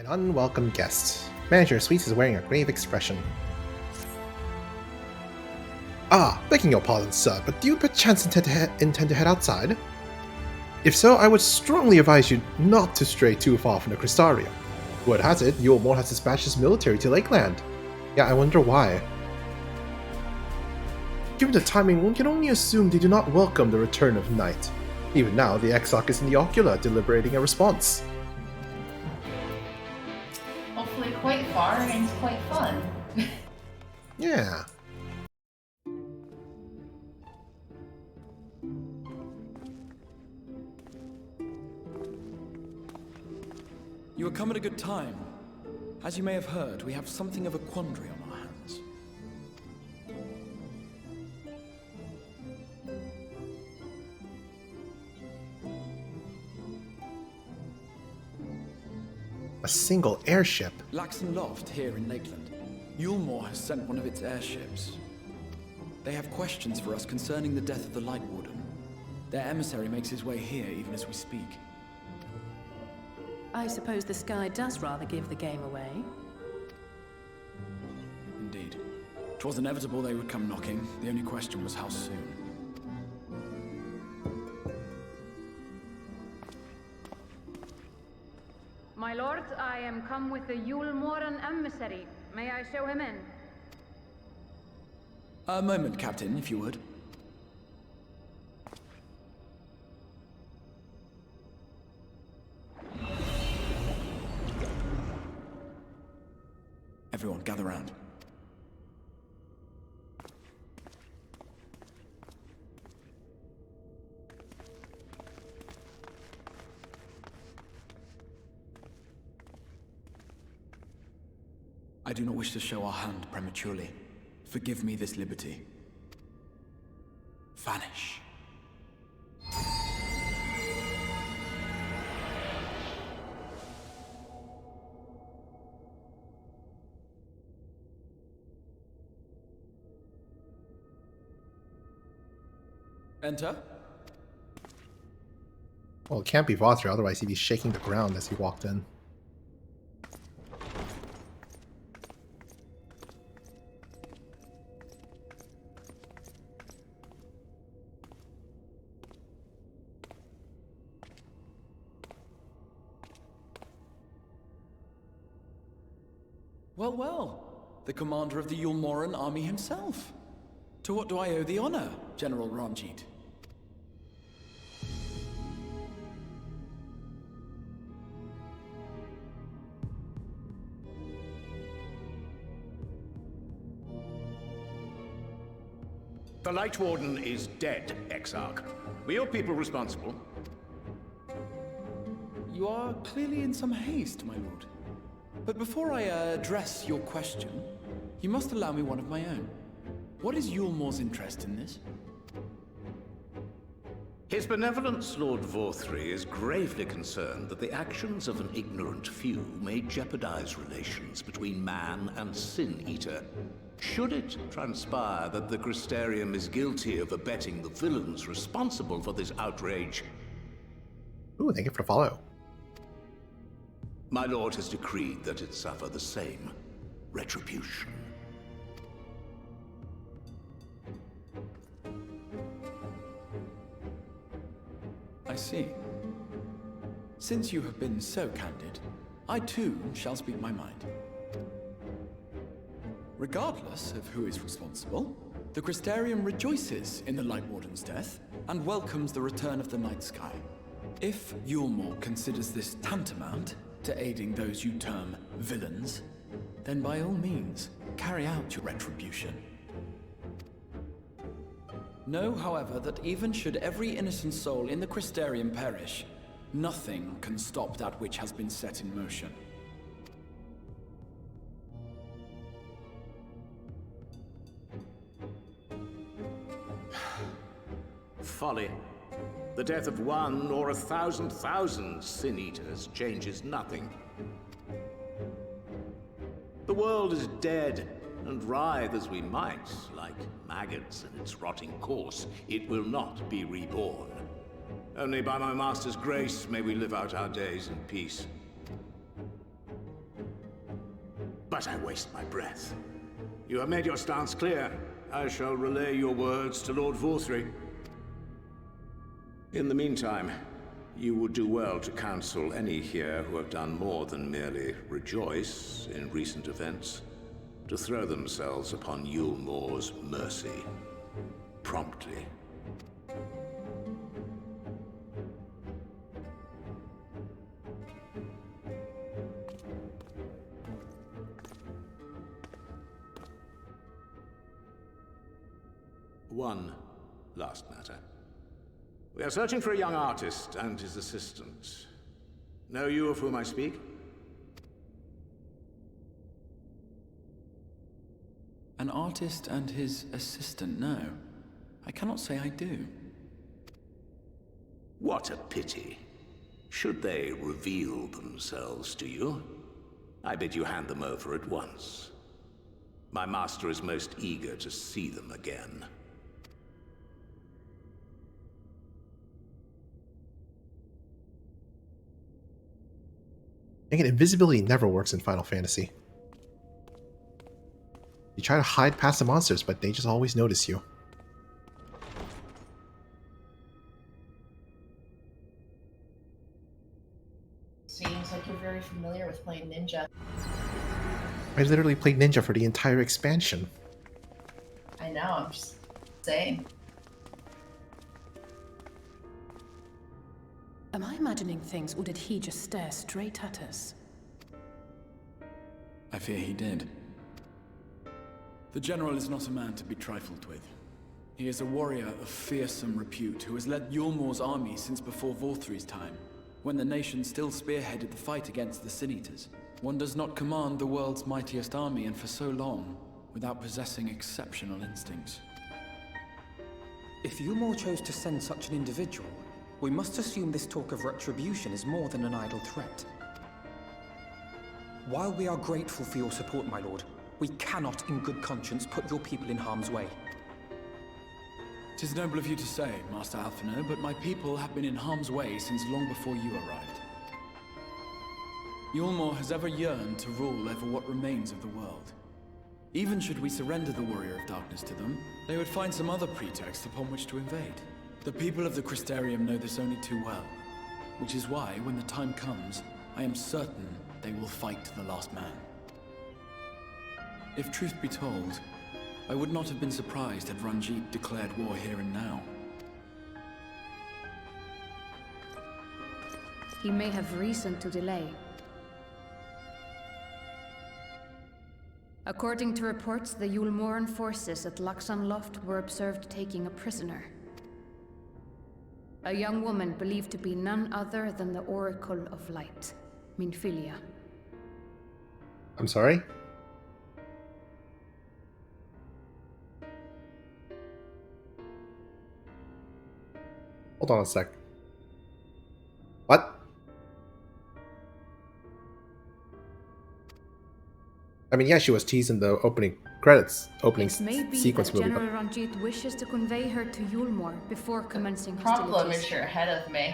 An unwelcome guest. Manager Sweets is wearing a grave expression. Begging your pardon, sir, but do you perchance intend to head outside? If so, I would strongly advise you not to stray too far from the Crystarium. Word has it, Eulmoran has dispatched his military to Lakeland. Yeah, I wonder why. Given the timing, one can only assume they do not welcome the return of night. Even now, the XIV is in the ocular, deliberating a response. Hopefully quite far and quite fun. Yeah. You have come at a good time. As you may have heard, we have something of a quandary on our hands. A single airship? Laxon Loft here in Lakeland. Eulmoran has sent one of its airships. They have questions for us concerning the death of the Lightwarden. Their emissary makes his way here even as we speak. I suppose the sky does rather give the game away. Indeed. 'Twas inevitable they would come knocking. The only question was how soon. My lord, I am come with the Eulmoran emissary. May I show him in? A moment, Captain, if you would. Everyone, gather round. I do not wish to show our hand prematurely. Forgive me this liberty. Vanish. Enter. Well, it can't be Vothra, otherwise he'd be shaking the ground as he walked in. Well, well. The commander of the Eulmoran army himself. To what do I owe the honor, General Ranjit? The Lightwarden is dead, Exarch. Were your people responsible? You are clearly in some haste, my lord. But before I address your question, you must allow me one of my own. What is Eulmoran's interest in this? His benevolence, Lord Vorthry, is gravely concerned that the actions of an ignorant few may jeopardize relations between man and Sin Eater. Should it transpire that the Crystarium is guilty of abetting the villains responsible for this outrage... Ooh, thank you for the follow. My lord has decreed that it suffer the same retribution. I see. Since you have been so candid, I too shall speak my mind. Regardless of who is responsible, the Crystarium rejoices in the Lightwarden's death and welcomes the return of the night sky. If Eulmoran considers this tantamount to aiding those you term villains, then by all means, carry out your retribution. Know, however, that even should every innocent soul in the Crystarium perish, nothing can stop that which has been set in motion. Folly. The death of one or 1,000,000 Sin Eaters changes nothing. The world is dead, and writhe as we might, like maggots in its rotting course, it will not be reborn. Only by my master's grace may we live out our days in peace. but I waste my breath. You have made your stance clear. I shall relay your words to Lord Vorthry. In the meantime, you would do well to counsel any here who have done more than merely rejoice in recent events, to throw themselves upon Eulmoran's mercy. Promptly. One last matter. We are searching for a young artist and his assistant. Know you of whom I speak? An artist and his assistant, no. I cannot say I do. What a pity. Should they reveal themselves to you, I bid you hand them over at once. My master is most eager to see them again. Again, invisibility never works in Final Fantasy. You try to hide past the monsters, but they just always notice you. Seems like you're very familiar with playing ninja. I literally played ninja for the entire expansion. I know, I'm just saying. Am I imagining things, or did he just stare straight at us? I fear he did. The General is not a man to be trifled with. He is a warrior of fearsome repute who has led Eulmoran's army since before Vorthry's time, when the nation still spearheaded the fight against the Sin-Eaters. One does not command the world's mightiest army, and for so long, without possessing exceptional instincts. If Eulmoran chose to send such an individual, we must assume this talk of retribution is more than an idle threat. While we are grateful for your support, my lord, we cannot in good conscience put your people in harm's way. 'Tis noble of you to say, Master Alphino, but my people have been in harm's way since long before you arrived. Eulmoran has ever yearned to rule over what remains of the world. Even should we surrender the Warrior of Darkness to them, they would find some other pretext upon which to invade. The people of the Crystarium know this only too well, which is why, when the time comes, I am certain they will fight to the last man. If truth be told, I would not have been surprised had Ranjit declared war here and now. He may have reason to delay. According to reports, the Eulmoran forces at Laxan Loft were observed taking a prisoner. A young woman believed to be none other than the Oracle of Light, Minfilia. I'm sorry? Hold on a sec. What? I mean, yeah, she was teased in the opening credits, It may be sequence that movie, General but Ranjit wishes to convey her to Eulmoran before commencing Problem hostilities. is you're ahead of me.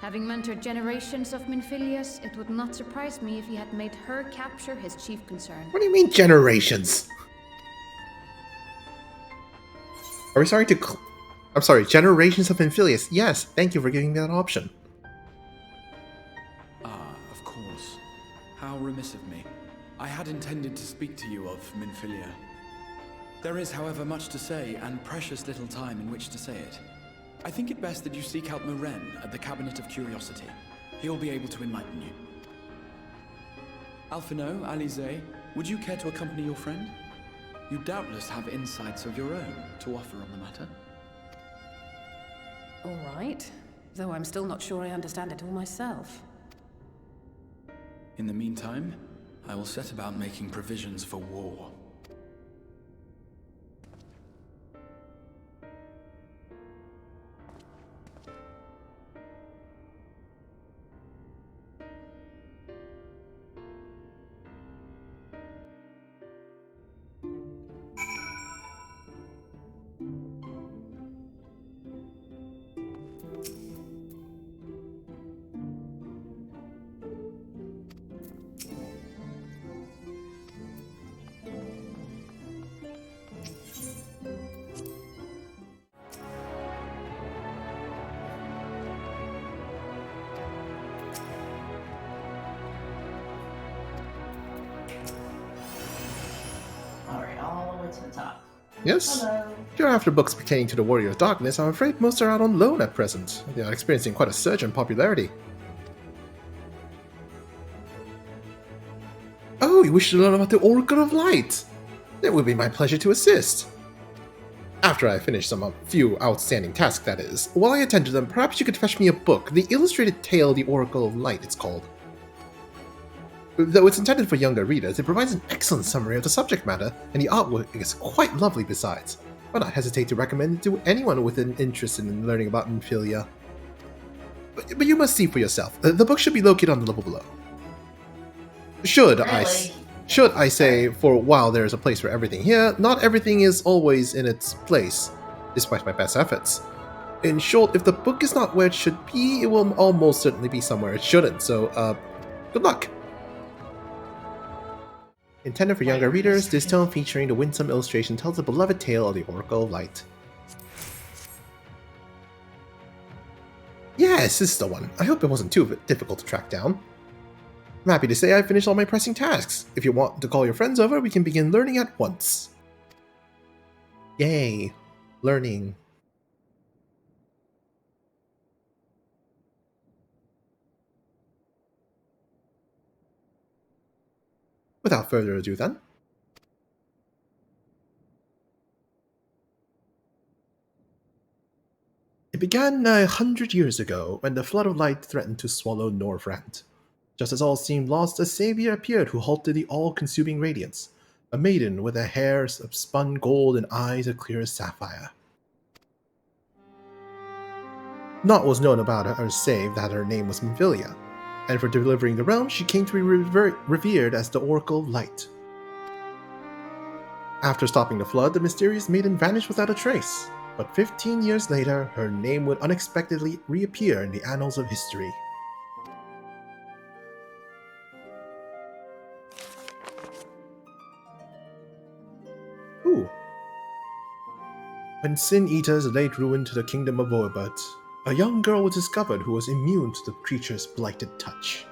Having mentored generations of Minfilias, it would not surprise me if he had made her capture his chief concern. what do you mean generations? Are we starting to? I'm sorry, generations of Infilius. Yes, thank you for giving me that option. Ah, of course. How remiss of me. I had intended to speak to you of Minfilia. There is, however, much to say, and precious little time in which to say it. I think it best that you seek out Moren at the Cabinet of Curiosity. He'll be able to enlighten you. Alphino, Alize, would you care to accompany your friend? You doubtless have insights of your own to offer on the matter. All right. Though I'm still not sure I understand it all myself. In the meantime, I will set about making provisions for war. to the top. Yes? Hello. If you're after books pertaining to the Warrior of Darkness, I'm afraid most are out on loan at present. They are experiencing quite a surge in popularity. Oh, you wish to learn about the Oracle of Light? It would be my pleasure to assist. After I finish some few outstanding tasks, that is. While I attend to them, perhaps you could fetch me a book, The Illustrated Tale of the Oracle of Light, it's called. Though it's intended for younger readers, it provides an excellent summary of the subject matter, and the artwork is quite lovely besides. Why not hesitate to recommend it to anyone with an interest in learning about Minfilia? But you must see for yourself. The book should be located on the level below. Should I say, for while there is a place for everything here, not everything is always in its place, despite my best efforts. In short, if the book is not where it should be, it will almost certainly be somewhere it shouldn't, so, good luck! Intended for younger readers, this tome featuring the winsome illustration tells the beloved tale of the Oracle of Light. Yes, this is the one. I hope it wasn't too difficult to track down. I'm happy to say I've finished all my pressing tasks. If you want to call your friends over, we can begin learning at once. Yay, learning. Without further ado then. It began 100 years ago when the flood of light threatened to swallow Northrend. Just as all seemed lost, a savior appeared who halted the all-consuming radiance, a maiden with hair of spun gold and eyes of clear as sapphire. Naught was known about her save that her name was Minfilia, and for delivering the realm she came to be revered as the Oracle of Light. After stopping the flood, the mysterious maiden vanished without a trace, but 15 years later her name would unexpectedly reappear in the annals of history. When Sin Eaters laid ruin to the kingdom of Vorbert, a young girl was discovered who was immune to the creature's blighted touch.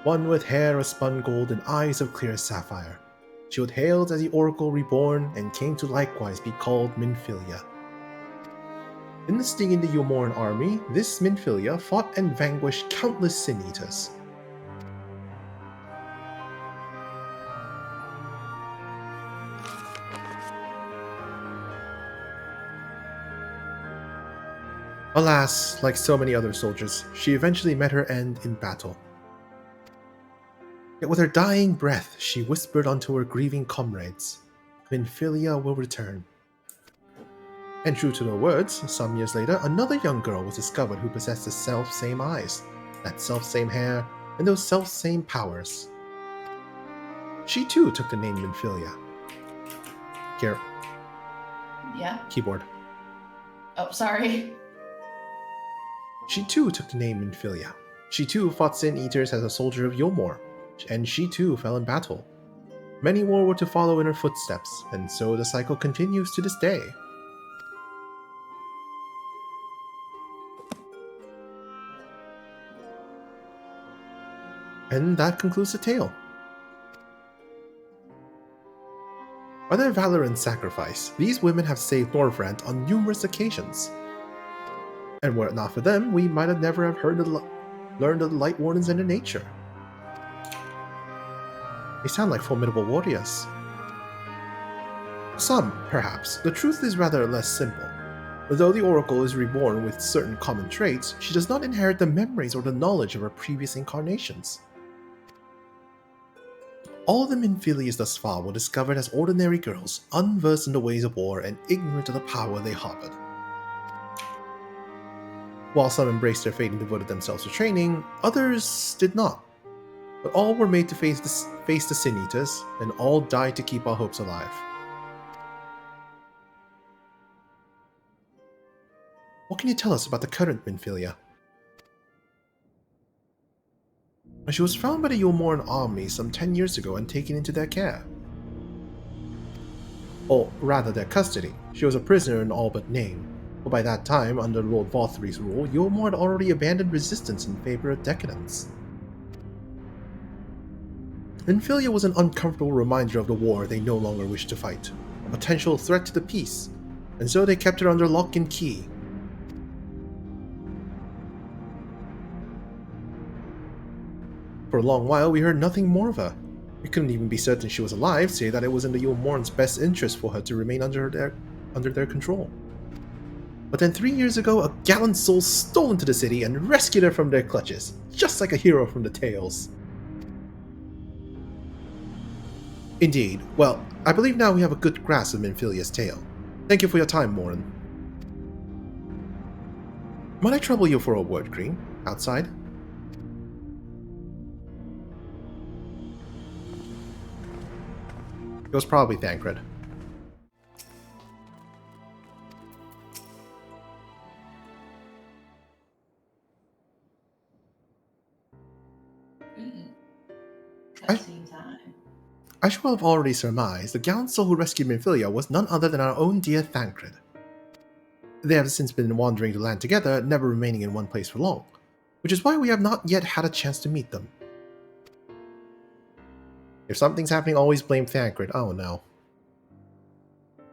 One with hair of spun gold and eyes of clear sapphire, she was hailed as the Oracle Reborn and came to likewise be called Minfilia. Enlisting in the Eulmoran army, this Minfilia fought and vanquished countless Sin Eaters. Alas, like so many other soldiers, she eventually met her end in battle. Yet with her dying breath, she whispered unto her grieving comrades, Minfilia will return. And true to her words, some years later, another young girl was discovered who possessed the self-same eyes, that self-same hair, and those self-same powers. She too took the name Minfilia. Here. Yeah? Keyboard. Oh, sorry. She too took the name Minfilia. She too fought Sin Eaters as a soldier of Eulmoran, and she too fell in battle. Many more were to follow in her footsteps, and so the cycle continues to this day. And that concludes the tale. By their valor and sacrifice, these women have saved Northrend on numerous occasions. And were it not for them, we might have never have learned of the Lightwardens and their nature. They sound like formidable warriors. Some, perhaps. The truth is rather less simple. Though the Oracle is reborn with certain common traits, she does not inherit the memories or the knowledge of her previous incarnations. All the Minfilias thus far were discovered as ordinary girls, unversed in the ways of war and ignorant of the power they harbored. While some embraced their fate and devoted themselves to training, others did not. But all were made to face the Sin Eaters, and all died to keep our hopes alive. What can you tell us about the current Minfilia? She was found by the Eulmoran army some 10 years ago and taken into their care. Or rather their custody. She was a prisoner in all but name. But by that time, under Lord Vothry's rule, Eulmoran had already abandoned resistance in favor of decadence. Minfilia was an uncomfortable reminder of the war they no longer wished to fight, a potential threat to the peace, and so they kept her under lock and key. For a long while, we heard nothing more of her. We couldn't even be certain she was alive, say that it was in the Eulmoran's best interest for her to remain under their control. But then 3 years ago, a gallant soul stole into the city and rescued her from their clutches, just like a hero from the tales. Indeed. Well, I believe now we have a good grasp of Minfilia's tale. Thank you for your time, Morin. Might I trouble you for a word, Green? Outside? It was probably Thancred. Cutscene time. I should have already surmised the gallant soul who rescued Minfilia was none other than our own dear Thancred. They have since been wandering the land together, never remaining in one place for long, which is why we have not yet had a chance to meet them. If something's happening, always blame Thancred. Oh no.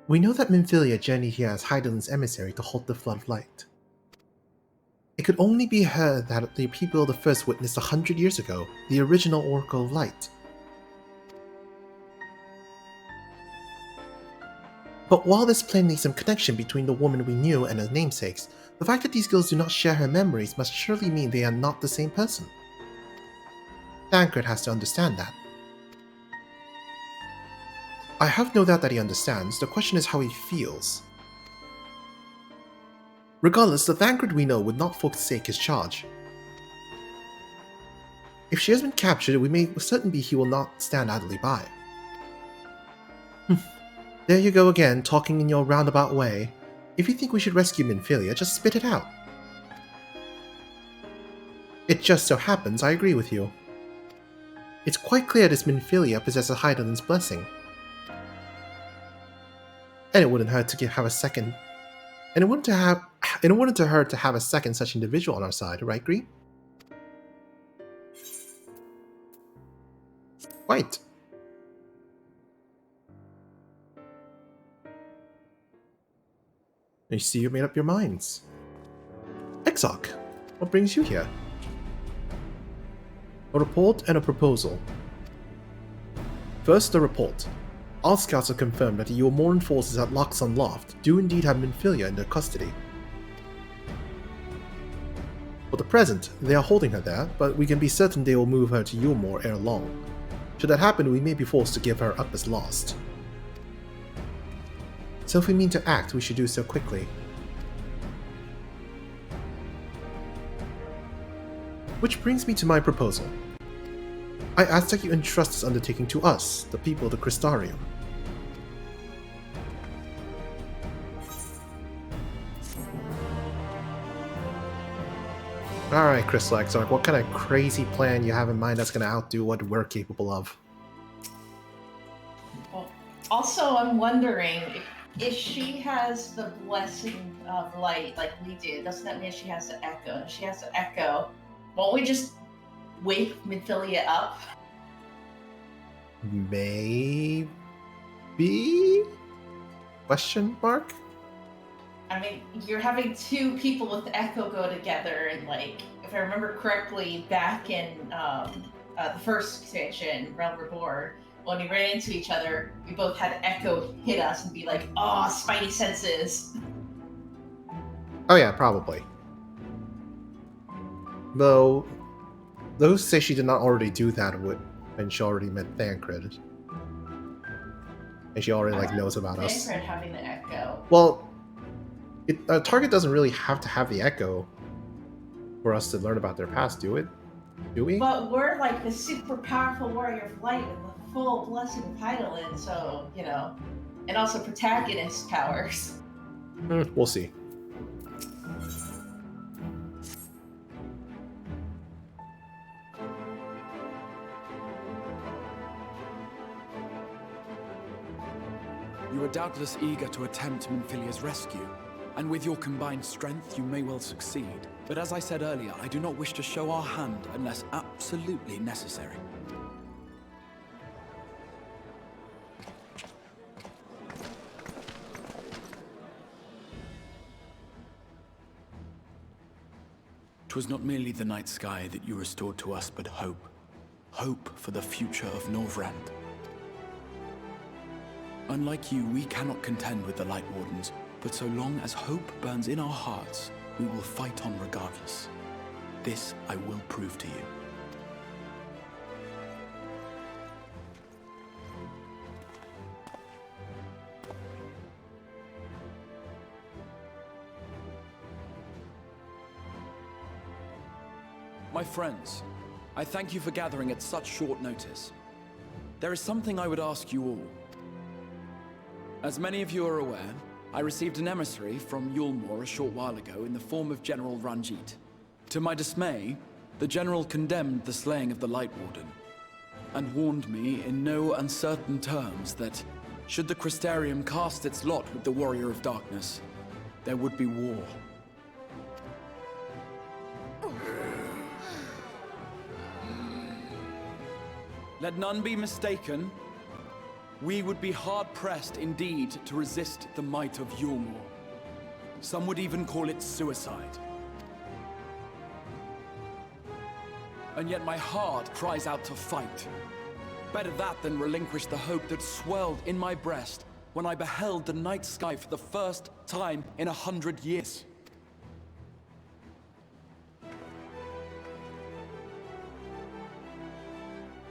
We know that Minfilia journeyed here as Hydaelyn's emissary to halt the Flood of Light. It could only be her that the people of the First witnessed 100 years ago, the original Oracle of Light. But while there's plainly some connection between the woman we knew and her namesakes, the fact that these girls do not share her memories must surely mean they are not the same person. Thancred has to understand that. I have no doubt that he understands, the question is how he feels. Regardless, the Thancred we know would not forsake his charge. If she has been captured, we may certain be he will not stand idly by. There you go again, talking in your roundabout way. If you think we should rescue Minfilia, just spit it out. It just so happens I agree with you. It's quite clear this Minfilia possesses Hydaelyn's blessing. And it wouldn't hurt to have a second. And it wouldn't hurt to have a second such individual on our side, right, Green? Right. I see you made up your minds. Exarch, what brings you here? A report and a proposal. First, the report. Our scouts have confirmed that the Eulmoran forces at Lightwarden Loft do indeed have Minfilia in their custody. For the present, they are holding her there, but we can be certain they will move her to Eulmor ere long. Should that happen, we may be forced to give her up as lost. So if we mean to act, we should do so quickly. Which brings me to my proposal. I ask that you entrust this undertaking to us, the people of the Crystarium. Alright, Crystal Exarch, what kind of crazy plan you have in mind that's going to outdo what we're capable of? Well, also, I'm wondering if she has the blessing of light like we do, doesn't that mean she has to echo? If she has to echo, won't we just wake Minfilia up? Maybe? Question mark? I mean, you're having two people with echo go together, and like, if I remember correctly, back in the first expansion, Realm Reborn, when we ran into each other, we both had echo hit us and be like, "Oh, spidey senses." Oh yeah, probably. Though, those say she did not already do that when she already met Thancred. And she already knows about us. Thancred having the echo. Well, a target doesn't really have to have the echo for us to learn about their past, do it? Do we? But we're like the super powerful warrior of light with the full blessing of Hydaelyn, so, you know, and also protagonist powers. We'll see. You are doubtless eager to attempt Minfilia's rescue, and with your combined strength you may well succeed. But as I said earlier, I do not wish to show our hand unless absolutely necessary. 'Twas not merely the night sky that you restored to us, but hope. Hope for the future of Norvrand. Unlike you, we cannot contend with the Lightwardens, but so long as hope burns in our hearts, we will fight on regardless. This I will prove to you. My friends, I thank you for gathering at such short notice. There is something I would ask you all. As many of you are aware, I received an emissary from Eulmoran a short while ago in the form of General Ranjit. To my dismay, the general condemned the slaying of the Lightwarden, and warned me in no uncertain terms that, should the Crystarium cast its lot with the Warrior of Darkness, there would be war. Let none be mistaken. We would be hard-pressed indeed to resist the might of Eulmoran. Some would even call it suicide. And yet my heart cries out to fight. Better that than relinquish the hope that swelled in my breast when I beheld the night sky for the first time in 100 years.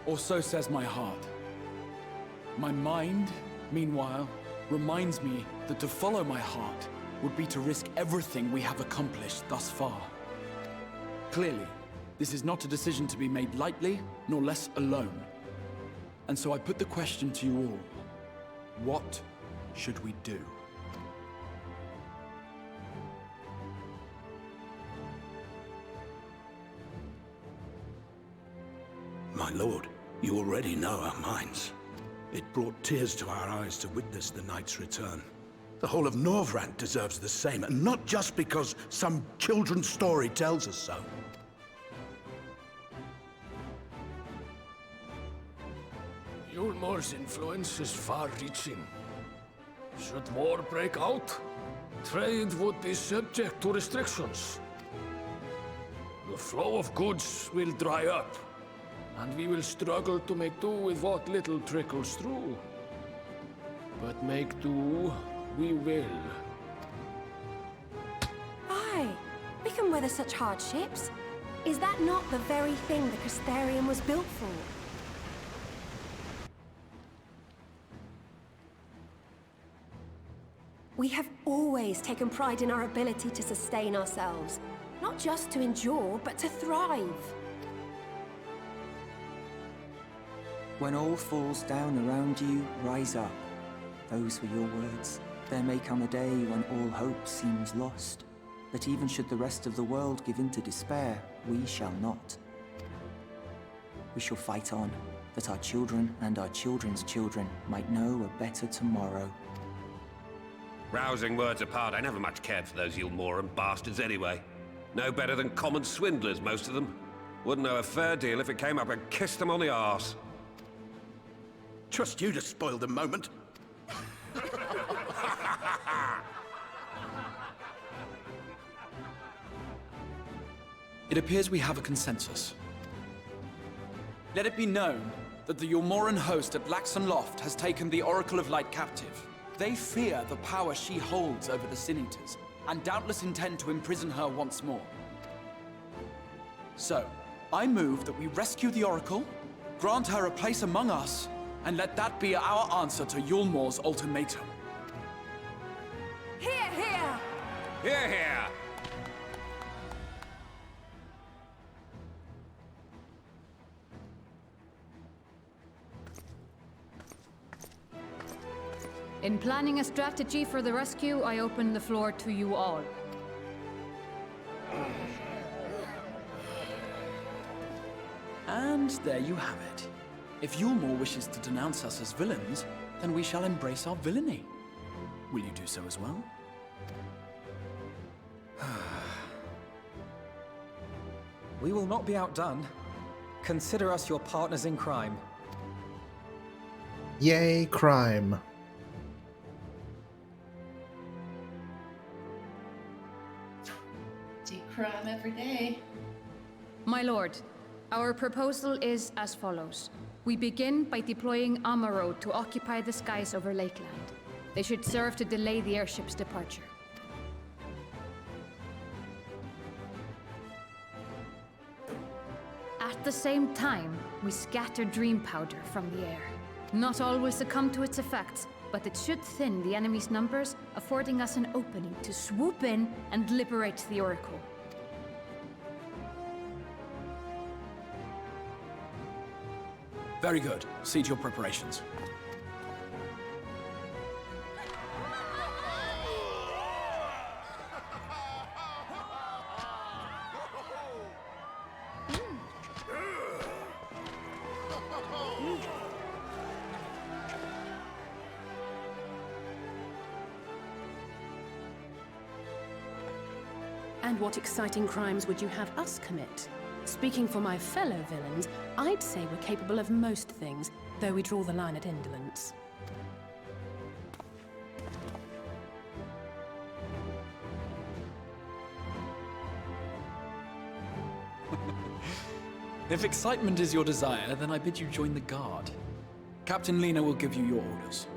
Or so says my heart. My mind, meanwhile, reminds me that to follow my heart would be to risk everything we have accomplished thus far. Clearly, this is not a decision to be made lightly, nor less alone. And so I put the question to you all. What should we do? My lord, you already know our minds. It brought tears to our eyes to witness the knight's return. The whole of Norvrand deserves the same, and not just because some children's story tells us so. Eulmoran's influence is far-reaching. Should war break out, trade would be subject to restrictions. The flow of goods will dry up, and we will struggle to make do with what little trickles through. But make do, we will. Aye, we can weather such hardships. Is that not the very thing the Crystarium was built for? We have always taken pride in our ability to sustain ourselves. Not just to endure, but to thrive. When all falls down around you, rise up. Those were your words. There may come a day when all hope seems lost. But even should the rest of the world give in to despair, we shall not. We shall fight on, that our children and our children's children might know a better tomorrow. Rousing words apart, I never much cared for those Eulmoran bastards anyway. No better than common swindlers, most of them. Wouldn't know a fair deal if it came up and kissed them on the arse. Trust you to spoil the moment. It appears we have a consensus. Let it be known that the Eulmoran host at Laxon Loft has taken the Oracle of Light captive. They fear the power she holds over the Sin Eaters, and doubtless intend to imprison her once more. So, I move that we rescue the Oracle, grant her a place among us, and let that be our answer to Eulmoran's ultimatum. Hear, hear! Hear, hear! In planning a strategy for the rescue, I open the floor to you all. And there you have it. If Eulmoran wishes to denounce us as villains, then we shall embrace our villainy. Will you do so as well? We will not be outdone. Consider us your partners in crime. Yay, crime. Do crime every day. My lord, our proposal is as follows. We begin by deploying Amaro to occupy the skies over Lakeland. They should serve to delay the airship's departure. At the same time, we scatter dream powder from the air. Not all will succumb to its effects, but it should thin the enemy's numbers, affording us an opening to swoop in and liberate the Oracle. Very good. See to your preparations. And what exciting crimes would you have us commit? Speaking for my fellow villains, I'd say we're capable of most things, though we draw the line at indolence. If excitement is your desire, then I bid you join the guard. Captain Lena will give you your orders.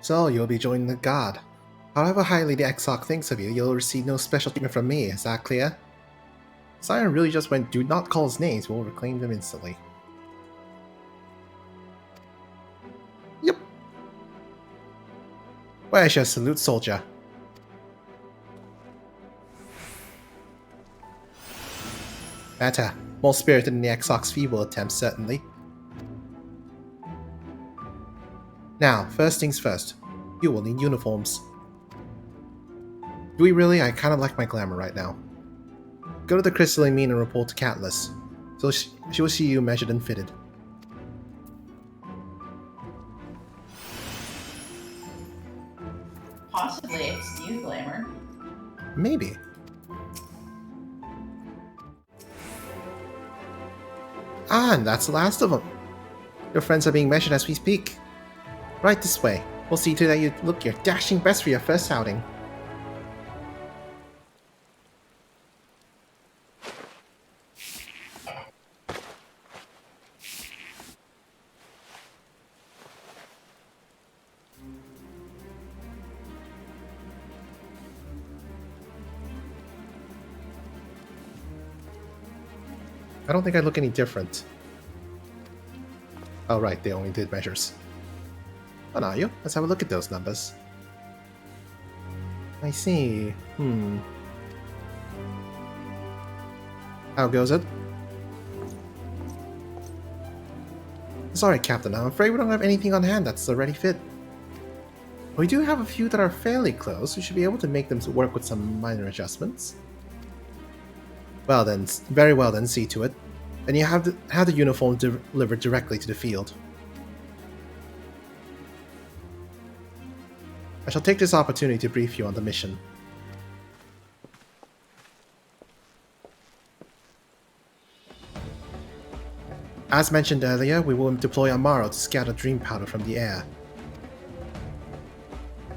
So, you'll be joining the Guard. However highly the XIV thinks of you, you'll receive no special treatment from me, is that clear? Siren really just went, do not call us names, we'll reclaim them instantly. Yep. Where's your salute, soldier? Better. More spirited than the XIV's feeble attempts, certainly. Now, first things first. You will need uniforms. Do we really? I kind of like my glamour right now. Go to the Crystarium and report to Catalyst. So she will see you measured and fitted. Possibly it's new glamour. Maybe. Ah, and that's the last of them. Your friends are being measured as we speak. Right this way. We'll see to that you look your dashing best for your first outing. I don't think I look any different. Oh right, they only did measures. What are you? Let's have a look at those numbers. I see. How goes it? Sorry, Captain, I'm afraid we don't have anything on hand that's already fit. We do have a few that are fairly close. We should be able to make them work with some minor adjustments. Well then, very well then, see to it. And you have the uniform delivered directly to the field. I shall take this opportunity to brief you on the mission. As mentioned earlier, we will deploy Amaro to scatter dream powder from the air.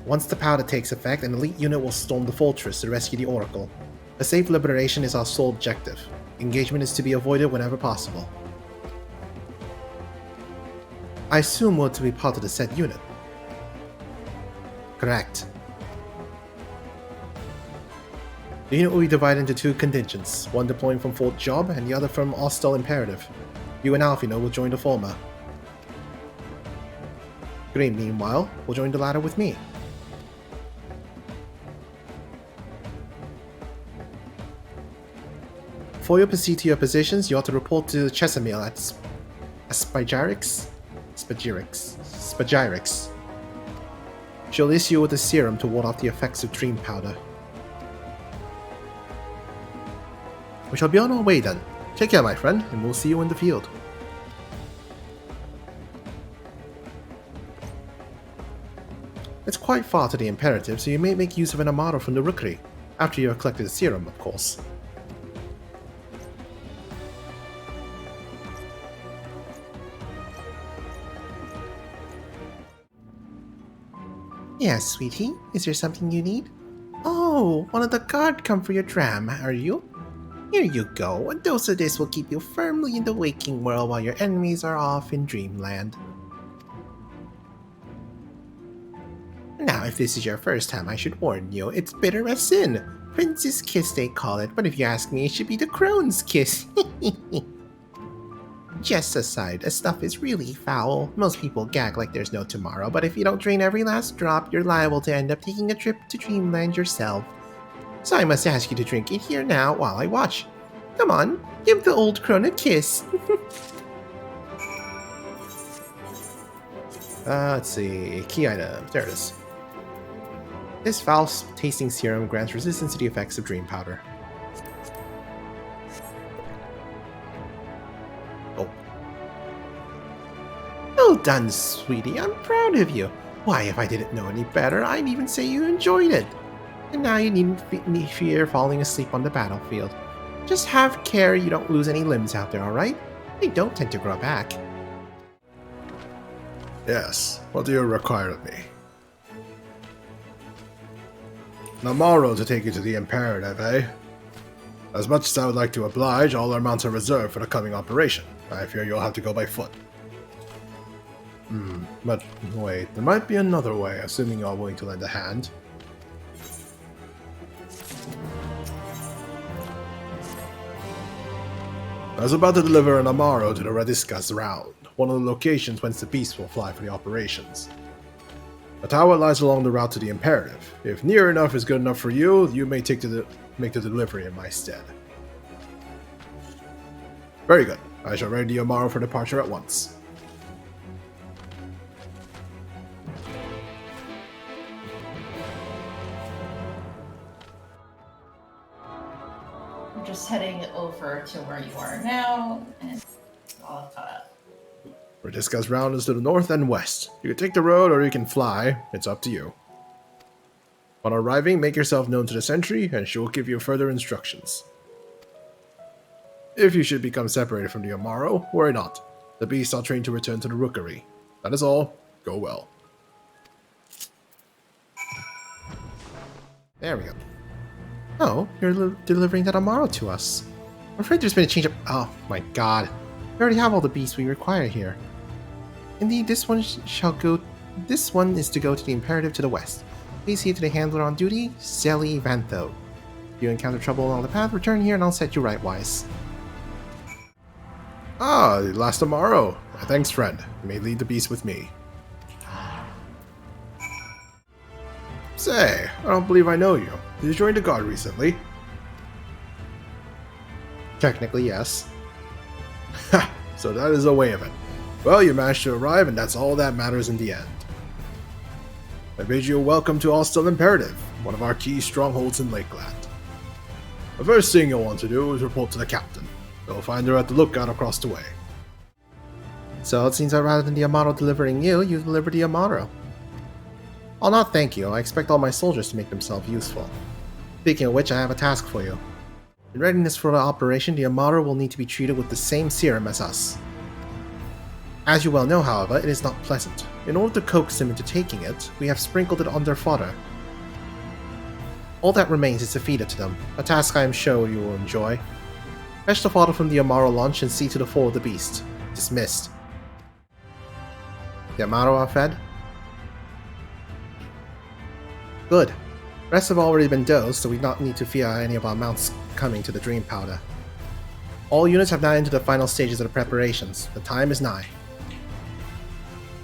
Once the powder takes effect, an elite unit will storm the fortress to rescue the Oracle. A safe liberation is our sole objective. Engagement is to be avoided whenever possible. I assume we're to be part of the said unit. Correct. The unit will be divided into two contingents, one deploying from Fort Job and the other from Austell Imperative. You and Alfino will join the former. Green, meanwhile, will join the latter with me. Before you proceed to your positions, you ought to report to Chesamil at Spagyrix. She'll issue you with a serum to ward off the effects of dream powder. We shall be on our way then. Take care, my friend, and we'll see you in the field. It's quite far to the Imperative, so you may make use of an Armado from the Rookery, after you have collected the serum, of course. Yes, sweetie. Is there something you need? Oh, one of the guard come for your dram, are you? Here you go. A dose of this will keep you firmly in the waking world while your enemies are off in dreamland. Now, if this is your first time, I should warn you, it's bitter as sin. Prince's kiss, they call it, but if you ask me, it should be the crone's kiss. Just aside, this stuff is really foul. Most people gag like there's no tomorrow, but if you don't drain every last drop, you're liable to end up taking a trip to dreamland yourself. So I must ask you to drink it here now while I watch. Come on, give the old crone a kiss. Let's see, key item, there it is. This foul-tasting serum grants resistance to the effects of dream powder. Oh. Well done, sweetie. I'm proud of you. Why, if I didn't know any better, I'd even say you enjoyed it. And now you needn't fear falling asleep on the battlefield. Just have care you don't lose any limbs out there, alright? They don't tend to grow back. Yes, what do you require of me? Namaro to take you to the Imperative, eh? As much as I would like to oblige, all our mounts are reserved for the coming operation. I fear you'll have to go by foot. But wait, there might be another way, assuming you are willing to lend a hand. I was about to deliver an Amaro to the Radiskas round, one of the locations whence the beast will fly for the operations. A tower lies along the route to the Imperative. If near enough is good enough for you, you may make the delivery in my stead. Very good. I shall ready the Amaro for departure at once. I'm just heading over to where you are now, and all caught up. Radiskas round is to the north and west. You can take the road or you can fly. It's up to you. On arriving, make yourself known to the sentry, and she will give you further instructions. If you should become separated from the Amaro, worry not. The beasts are trained to return to the Rookery. That is all. Go well. There we go. Oh, you're delivering that Amaro to us. I'm afraid there's been a change of... Oh my god. We already have all the beasts we require here. Indeed, this one shall go... This one is to go to the Imperative to the west. Please see to the handler on duty, Zelly Vantho. If you encounter trouble along the path, return here and I'll set you rightwise. Ah, the last Amaro. My thanks, friend. You may lead the beast with me. Say, I don't believe I know you. Did you join the guard recently? Technically, yes. Ha! So that is the way of it. Well, you managed to arrive, and that's all that matters in the end. I bid you welcome to Allstill Imperative, one of our key strongholds in Lakeland. The first thing you'll want to do is report to the captain. You'll find her at the lookout across the way. So it seems that rather than the Amaro delivering you, you delivered the Amaro. I'll not thank you. I expect all my soldiers to make themselves useful. Speaking of which, I have a task for you. In readiness for the operation, the Amaro will need to be treated with the same serum as us. As you well know, however, it is not pleasant. In order to coax them into taking it, we have sprinkled it on their fodder. All that remains is to feed it to them, a task I am sure you will enjoy. Fetch the fodder from the Amaro launch and see to the fall of the beast. Dismissed. The Amaro are fed? Good. Rest have already been dosed, so we do not need to fear any of our mounts coming to the Dream Powder. All units have now entered the final stages of the preparations. The time is nigh.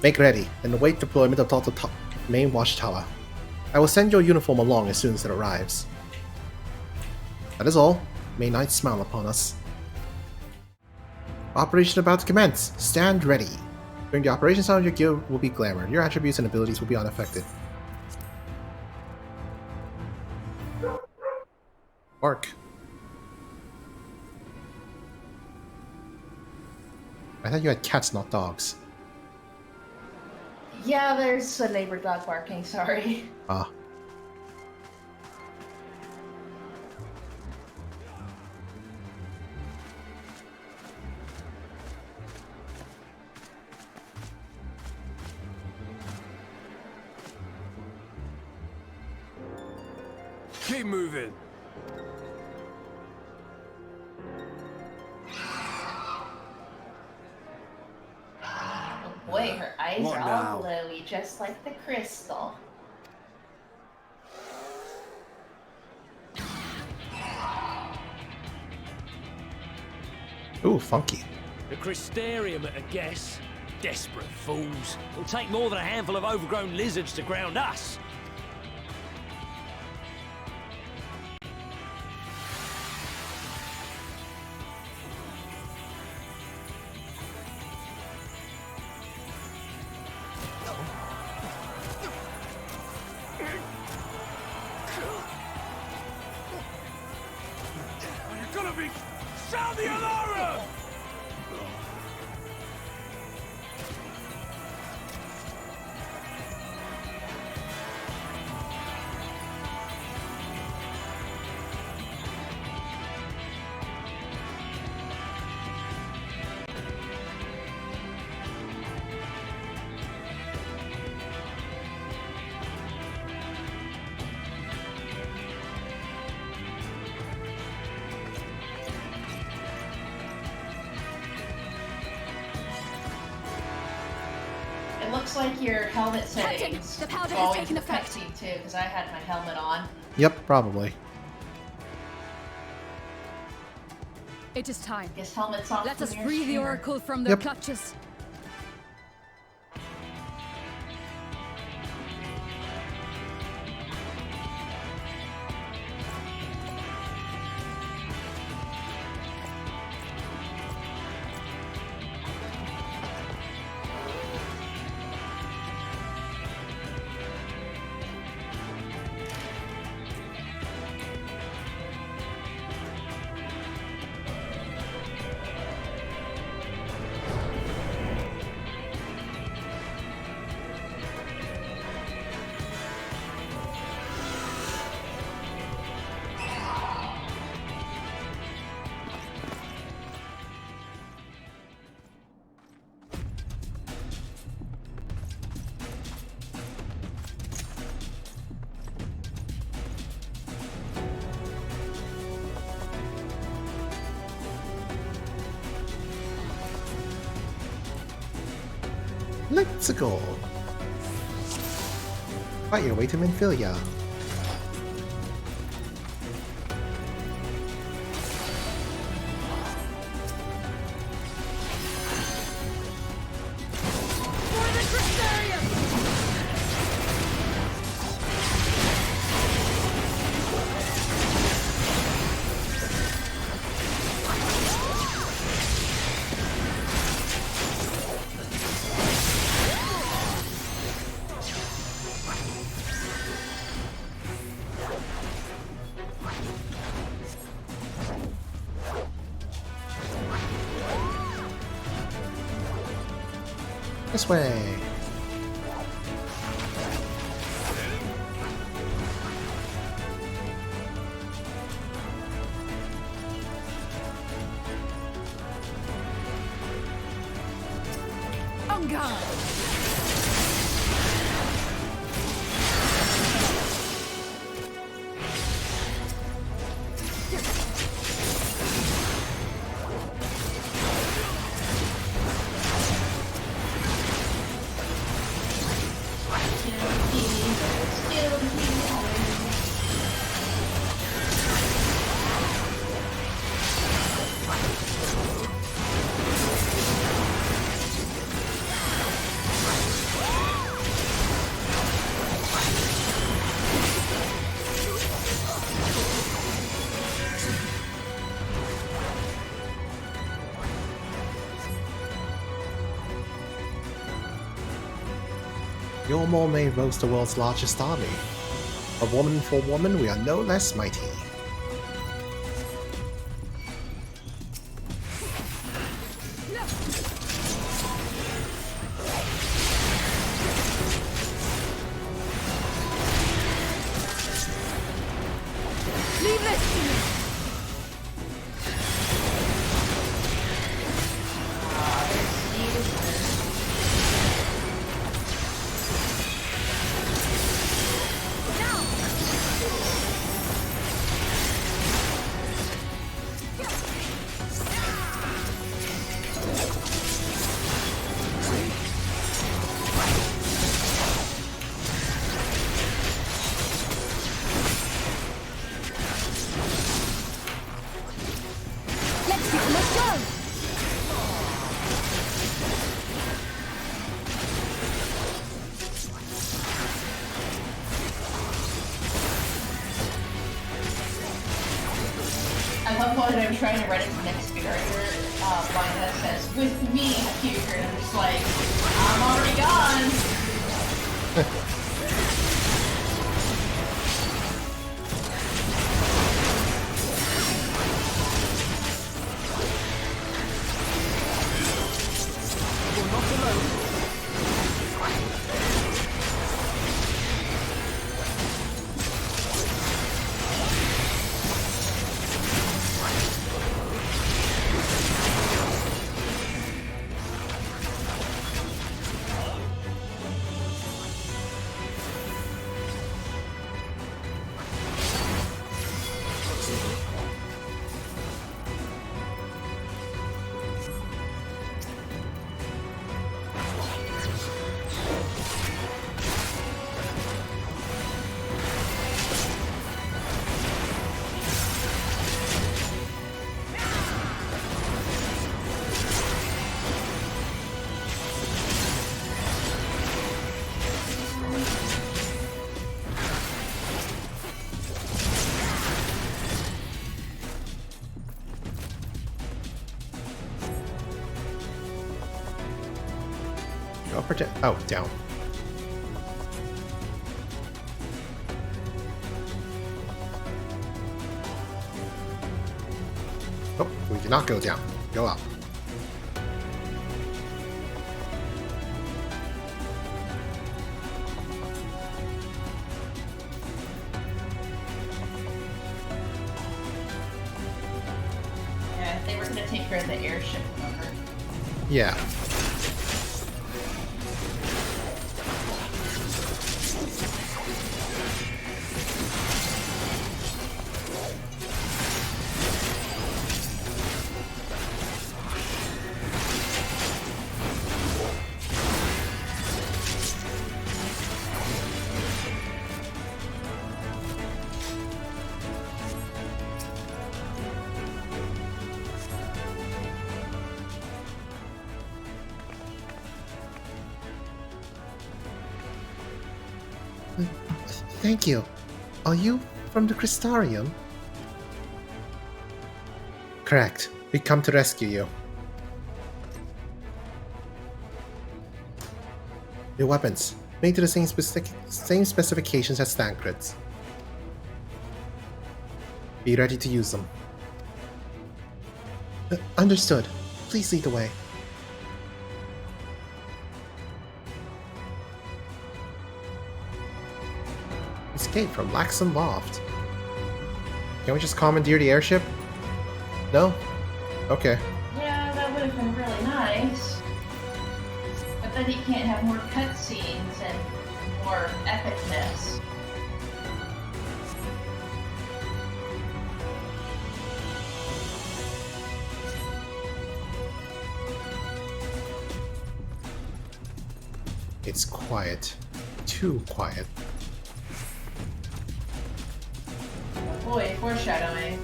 Make ready, and await deployment of the main watchtower. I will send your uniform along as soon as it arrives. That is all. May night smile upon us. Operation about to commence. Stand ready. During the operation, sound your gear will be glamored. Your attributes and abilities will be unaffected. Bark. I thought you had cats, not dogs. Yeah, there's a neighbor dog barking, sorry. Ah. Keep moving. Oh boy, her eyes What are now? all glowy, just like the crystal. Ooh, funky. The Crystarium at a guess. Desperate fools. It'll take more than a handful of overgrown lizards to ground us. You're gonna be... Sound the alarm! It looks like your helmet Captain, settings the powder go has into taken the effect. cutscene too, because I had my helmet on. Yep, probably. It is time. Guess helmet's off. Let from us your free the streamer. Oracle from their Yep. clutches. Let's go. Fight your way to Minfilia. For the Crystarium! This way. On guard! Eulmoran may boast the world's largest army, but woman for woman, we are no less mighty. that I'm trying to run into next barrier, line that says, with me here, and I'm just like, I'm already gone! Oh, down. Oh, we did not go down. Go up. Yeah, they were gonna take care of the airship, remember? Yeah. Thank you. Are you from the Crystarium? Correct. We come to rescue you. Your weapons, made to the same specifications as Thancred's. Be ready to use them. Understood. Please lead the way. Escape from Laxon Loft. Can we just commandeer the airship? No? Okay. Yeah, that would have been really nice. But then he can't have more cutscenes and more epicness. It's quiet. Too quiet. Boy, foreshadowing.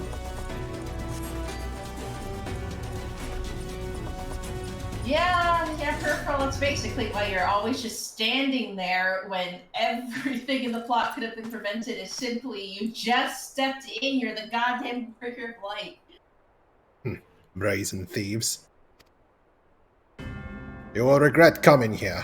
Yeah, Purple, that's basically why you're always just standing there when everything in the plot could have been prevented is simply you just stepped in, you're the goddamn breaker of light. Brazen thieves. You will regret coming here.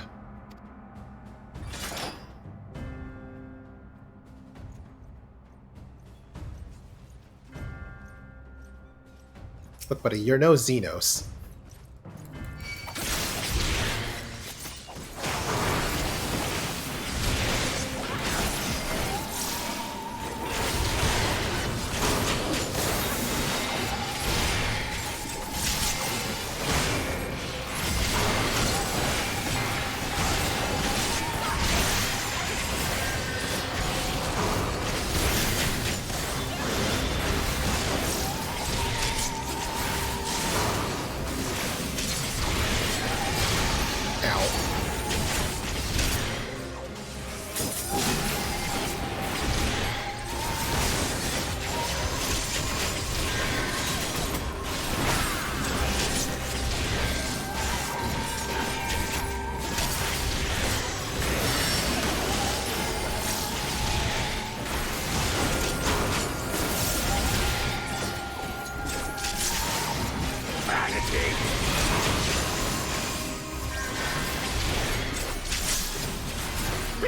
Look, buddy, you're no Xenos.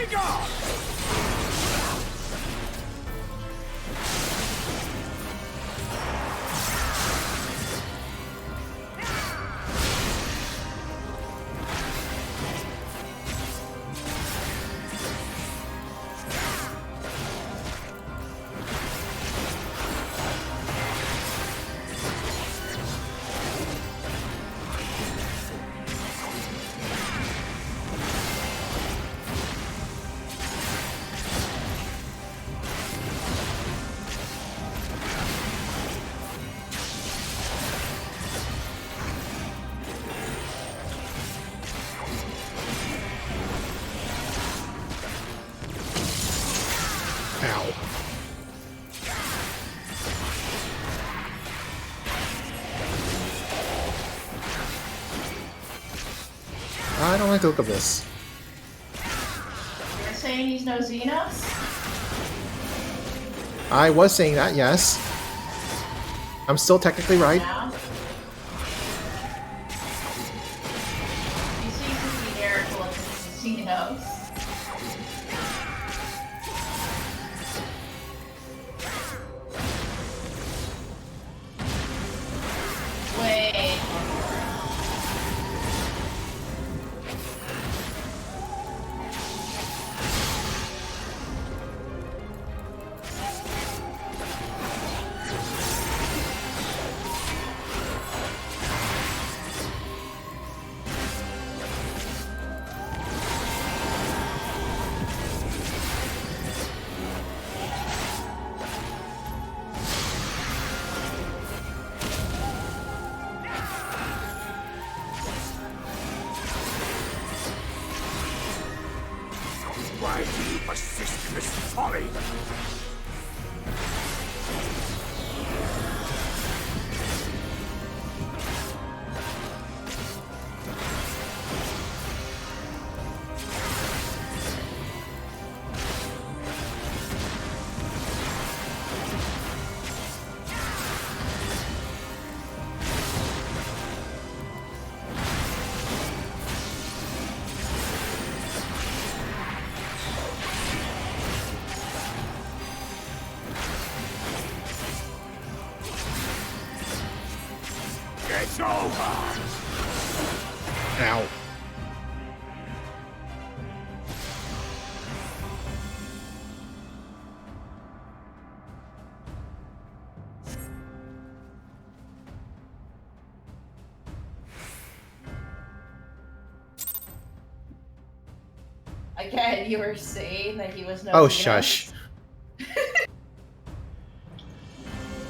Begone! I don't like the look of this. You're saying he's no Xenos? I was saying that, yes. I'm still technically right. Yeah. He seems to be Miracle of Xenos. Wait. Why do you persist in this folly? It's over! Ow. Again, you were saying that he was no Oh, Xenos? shush.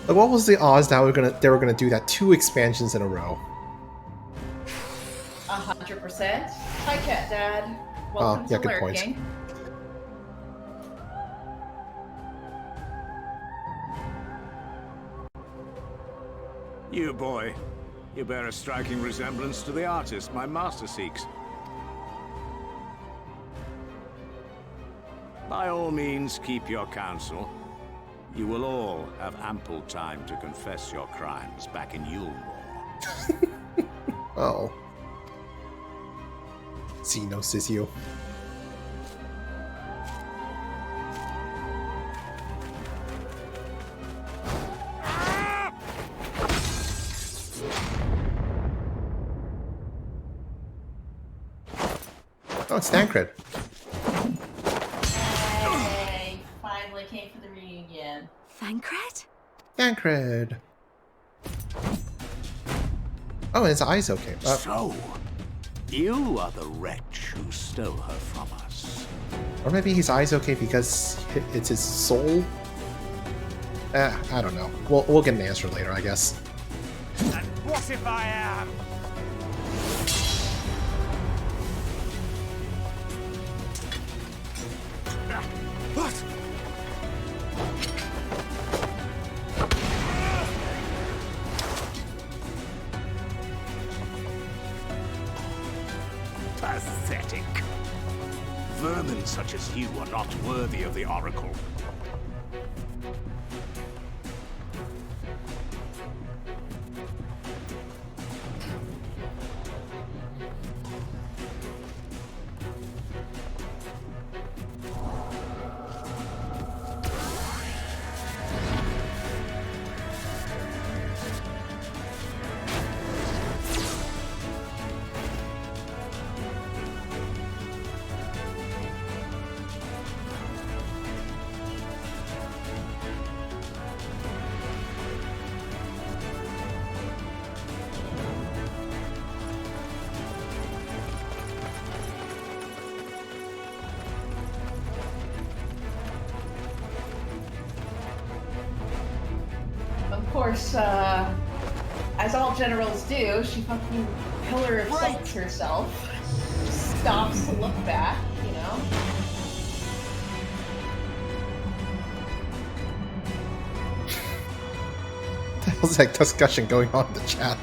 Like, what was the odds that they were gonna do that 2 expansions in a row? 100%. Hi, Cat Dad. Welcome yeah, to good point. lurking. You boy, you bear a striking resemblance to the artist my master seeks. By all means, keep your counsel. You will all have ample time to confess your crimes back in Eulmoran. Oh. Xenos is you. Oh, it's Tancred. Hey, finally came for the reunion. Thancred? Tancred. Oh, and his eyes okay. So, you are the wretch who stole her from us. Or maybe his eyes okay because it's his soul? I don't know. We'll get an answer later, I guess. And what if I am? What? Pathetic. Vermin such as you are not worthy of the Oracle. course, as all generals do, she fucking pillar of salts herself. Just stops to look back, you know? The hell's that discussion going on in the chat?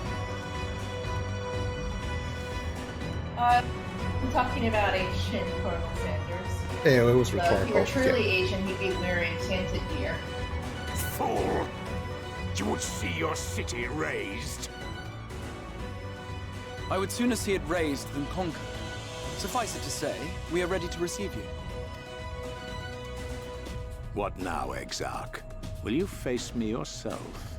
I'm talking about Asian Colonel Sanders. Yeah, it was If rhetorical. he were truly Yeah. Asian, he'd be wearing Santa gear. Fool! You would see your city razed. I would sooner see it razed than conquered. Suffice it to say, we are ready to receive you. What now, Exarch? Will you face me yourself?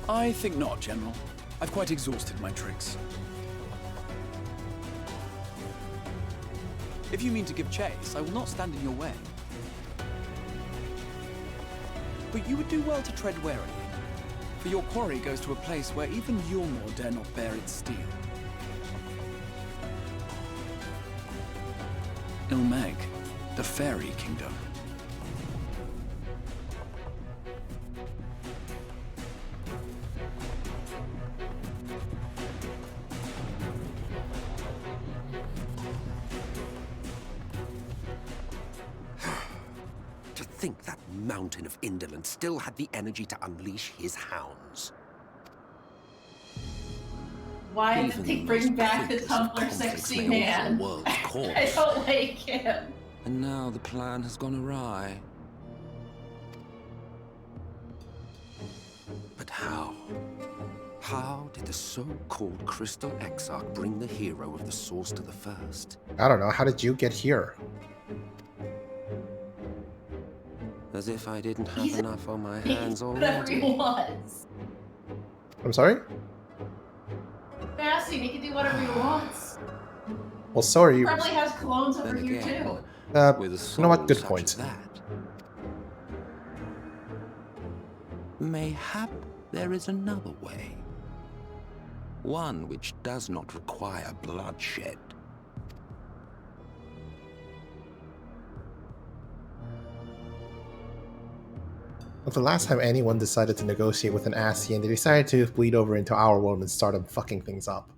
I think not, General. I've quite exhausted my tricks. If you mean to give chase, I will not stand in your way. But you would do well to tread warily, for your quarry goes to a place where even Eulmoran dare not bear its steel. Ilmeg, the Fairy Kingdom. To think that mountain of indolence still had the energy to unleash his hounds. Why Even did they the bring most back the pointless of Tumblr conflicts sexy may man? alter a world's course. I don't like him. And now the plan has gone awry. But how? How did the so-called Crystal Exarch bring the hero of the Source to the First? I don't know. How did you get here? As if I didn't have He's enough on my He's hands whatever he already. wants. I'm sorry? Fasty, he can do whatever he wants. Well, so are you. Probably has clones over Then here again, too. with a You know what? soul Good such point. as that, mayhap there is another way. One which does not require bloodshed. Well, the last time anyone decided to negotiate with an Ascian, they decided to bleed over into our world and start fucking things up.